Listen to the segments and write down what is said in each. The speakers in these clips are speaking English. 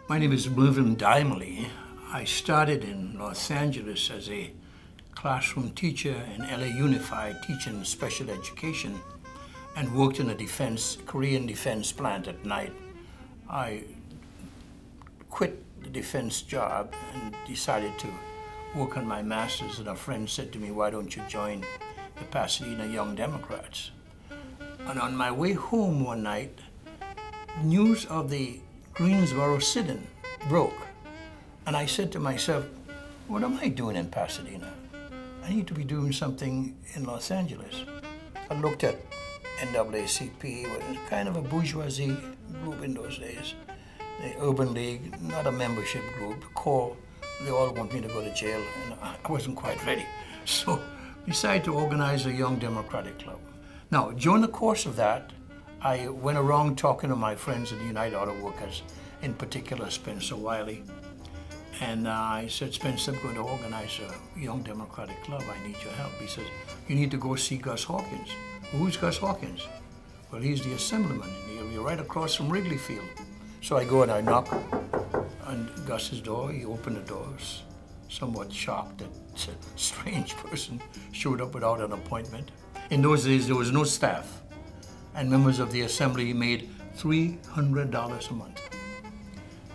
My name is Mervyn Dymally. I started in Los Angeles as a classroom teacher in LA Unified teaching special education and worked in a Korean defense plant at night. I quit the defense job and decided to work on my master's, and a friend said to me, "Why don't you join the Pasadena Young Democrats?" And on my way home one night, news of the Greensboro sit-in broke. And I said to myself, what am I doing in Pasadena? I need to be doing something in Los Angeles. I looked at NAACP, which was kind of a bourgeoisie group in those days. The Urban League, not a membership group. The core, they all want me to go to jail, and I wasn't quite ready. So I decided to organize a Young Democratic Club. Now, during the course of that, I went around talking to my friends in the United Auto Workers, in particular Spencer Wiley. And I said, "Spencer, I'm going to organize a Young Democratic Club. I need your help." He says, "You need to go see Gus Hawkins." "Who's Gus Hawkins?" "Well, he's the assemblyman. You're right across from Wrigley Field." So I go and I knock on Gus's door. He opened the doors, somewhat shocked that a strange person showed up without an appointment. In those days, there was no staff, and members of the assembly made $300 a month.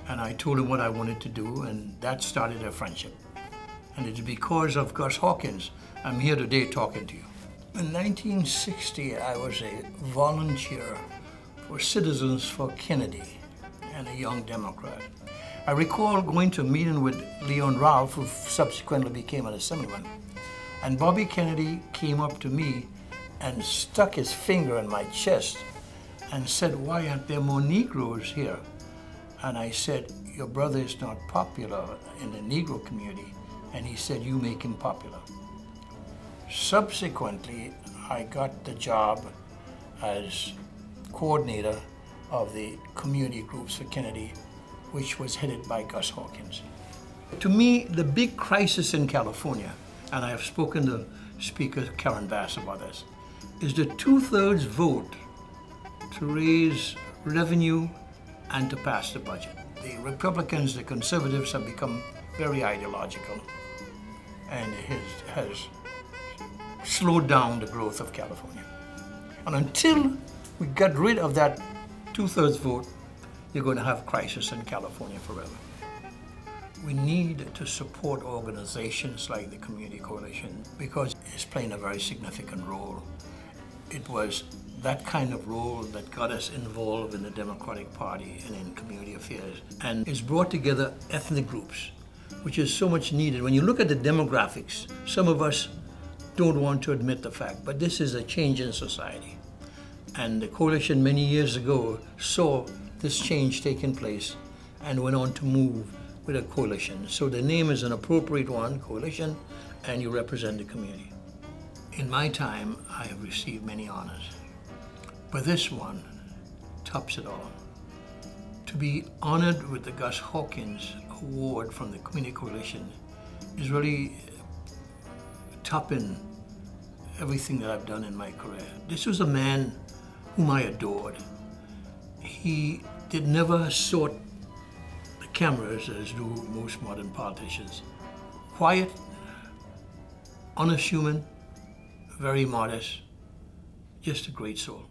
And I told him what I wanted to do, and that started a friendship. And it's because of Gus Hawkins I'm here today talking to you. In 1960, I was a volunteer for Citizens for Kennedy and a Young Democrat. I recall going to a meeting with Leon Ralph, who subsequently became an assemblyman. And Bobby Kennedy came up to me and stuck his finger in my chest and said, "Why aren't there more Negroes here?" And I said, "Your brother is not popular in the Negro community." And he said, "You make him popular." Subsequently, I got the job as coordinator of the community groups for Kennedy, which was headed by Gus Hawkins. To me, the big crisis in California, and I have spoken to Speaker Karen Bass about this, is the 2/3 vote to raise revenue and to pass the budget. The Republicans, the conservatives have become very ideological, and it has slowed down the growth of California. And until we get rid of that 2/3 vote, you're going to have crisis in California forever. We need to support organizations like the Community Coalition because it's playing a very significant role. It was that kind of role that got us involved in the Democratic Party and in community affairs, and it's brought together ethnic groups, which is so much needed. When you look at the demographics, some of us don't want to admit the fact, but this is a change in society. And the coalition many years ago saw this change taking place and went on to move with a coalition. So the name is an appropriate one, coalition, and you represent the community. In my time, I have received many honors, but this one tops it all. To be honored with the Gus Hawkins Award from the Community Coalition is really topping everything that I've done in my career. This was a man whom I adored. He never sought the cameras as do most modern politicians. Quiet, unassuming, very modest, just a great soul.